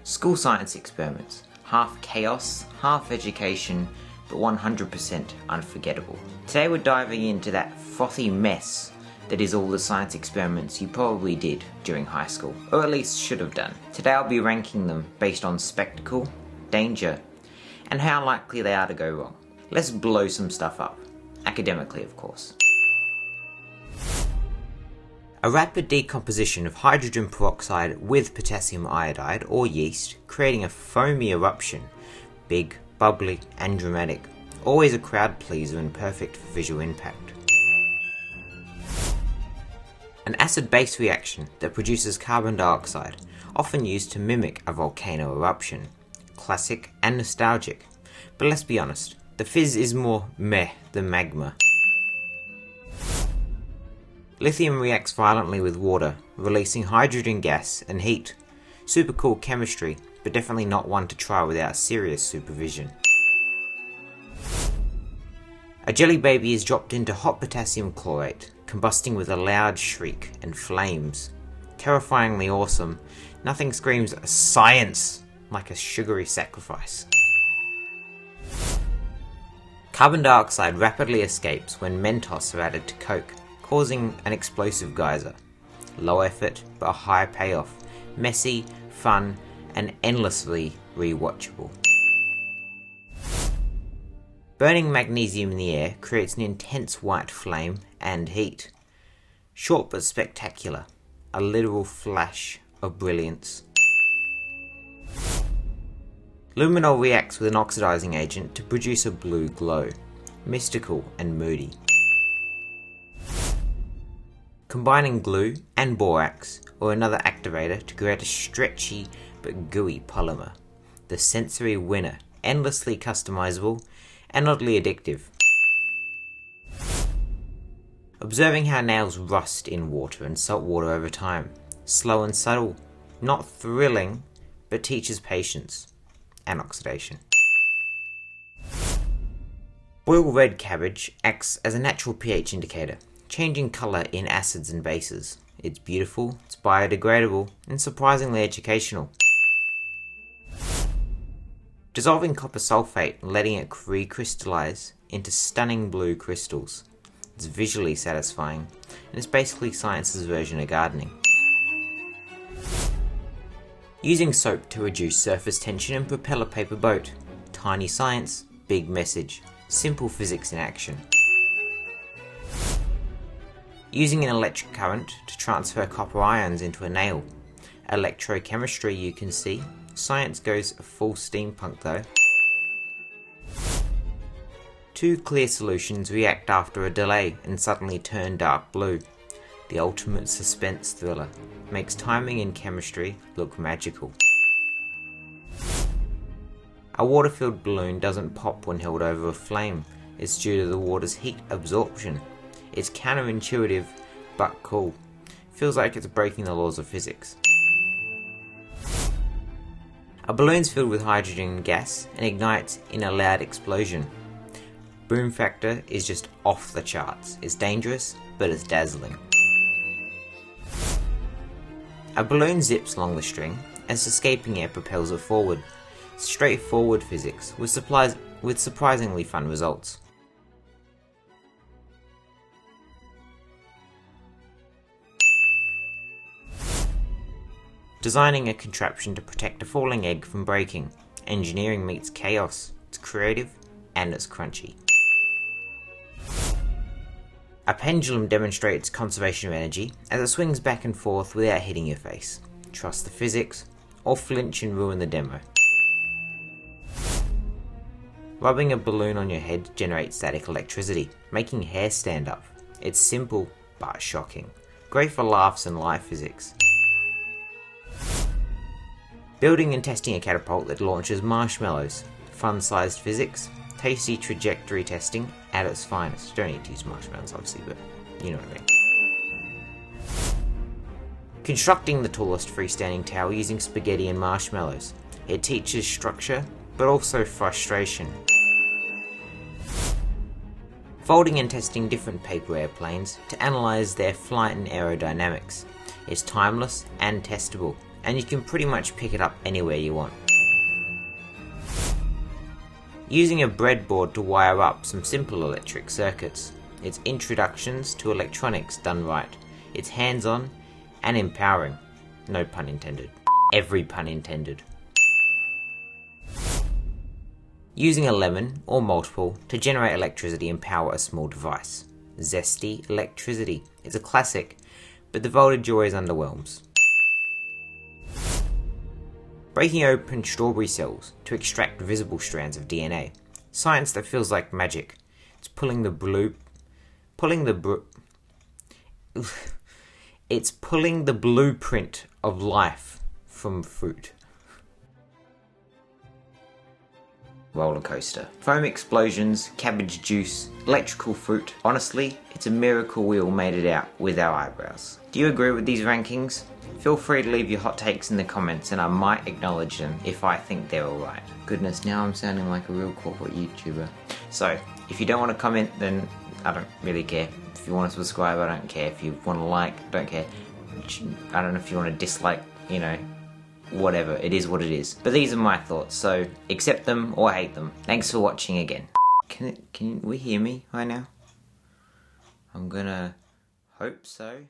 School science experiments, half chaos, half education, but 100% unforgettable. Today we're diving into that frothy mess that is all the science experiments you probably did during high school, or at least should have done. Today I'll be ranking them based on spectacle, danger, and how likely they are to go wrong. Let's blow some stuff up, academically of course. A rapid decomposition of hydrogen peroxide with potassium iodide or yeast, creating a foamy eruption, big, bubbly and dramatic, always a crowd pleaser and perfect for visual impact. An acid-base reaction that produces carbon dioxide, often used to mimic a volcano eruption. Classic and nostalgic, but let's be honest, the fizz is more meh than magma. Lithium reacts violently with water, releasing hydrogen gas and heat. Super cool chemistry, but definitely not one to try without serious supervision. A jelly baby is dropped into hot potassium chlorate, combusting with a loud shriek and flames. Terrifyingly awesome, nothing screams science like a sugary sacrifice. Carbon dioxide rapidly escapes when Mentos are added to Coke, causing an explosive geyser. Low effort, but a high payoff. Messy, fun, and endlessly rewatchable. Burning magnesium in the air creates an intense white flame and heat. Short but spectacular. A literal flash of brilliance. Luminol reacts with an oxidizing agent to produce a blue glow. Mystical and moody. Combining glue and borax or another activator to create a stretchy but gooey polymer. The sensory winner, endlessly customizable and oddly addictive. Observing how nails rust in water and salt water over time. Slow and subtle, not thrilling, but teaches patience and oxidation. Boiled red cabbage acts as a natural pH indicator, changing colour in acids and bases. It's beautiful, it's biodegradable, and surprisingly educational. Dissolving copper sulfate and letting it recrystallize into stunning blue crystals. It's visually satisfying, and it's basically science's version of gardening. Using soap to reduce surface tension and propel a paper boat. Tiny science, big message. Simple physics in action. Using an electric current to transfer copper ions into a nail. Electrochemistry, you can see. Science goes full steampunk though. Two clear solutions react after a delay and suddenly turn dark blue. The ultimate suspense thriller. Makes timing in chemistry look magical. A water-filled balloon doesn't pop when held over a flame. It's due to the water's heat absorption. It's counterintuitive, but cool. Feels like it's breaking the laws of physics. A balloon's filled with hydrogen gas and ignites in a loud explosion. Boom factor is just off the charts. It's dangerous, but it's dazzling. A balloon zips along the string as escaping air propels it forward. Straightforward physics with surprisingly fun results. Designing a contraption to protect a falling egg from breaking. Engineering meets chaos. It's creative and it's crunchy. A pendulum demonstrates conservation of energy as it swings back and forth without hitting your face. Trust the physics or flinch and ruin the demo. Rubbing a balloon on your head generates static electricity, making hair stand up. It's simple but shocking. Great for laughs and live physics. Building and testing a catapult that launches marshmallows. Fun-sized physics. Tasty trajectory testing at its finest. Don't need to use marshmallows obviously, but you know what I mean. Constructing the tallest freestanding tower using spaghetti and marshmallows. It teaches structure, but also frustration. Folding and testing different paper airplanes to analyse their flight and aerodynamics. It's timeless and testable, and you can pretty much pick it up anywhere you want. Using a breadboard to wire up some simple electric circuits. It's introductions to electronics done right. It's hands-on and empowering. No pun intended. Every pun intended. Using a lemon, or multiple, to generate electricity and power a small device. Zesty electricity. It's a classic, but the voltage always underwhelms. Breaking open strawberry cells to extract visible strands of DNA. Science that feels like magic. It's pulling the blueprint of life from fruit. Roller coaster. Foam explosions, cabbage juice, electrical fruit. Honestly, it's a miracle we all made it out with our eyebrows. Do you agree with these rankings? Feel free to leave your hot takes in the comments and I might acknowledge them if I think they're alright. Goodness, now I'm sounding like a real corporate YouTuber. So, if you don't want to comment, then I don't really care. If you want to subscribe, I don't care. If you want to like, I don't care. I don't know if you want to dislike, you know, whatever. It is what it is. But these are my thoughts, so accept them or hate them. Thanks for watching again. Can we hear me right now? I'm gonna hope so.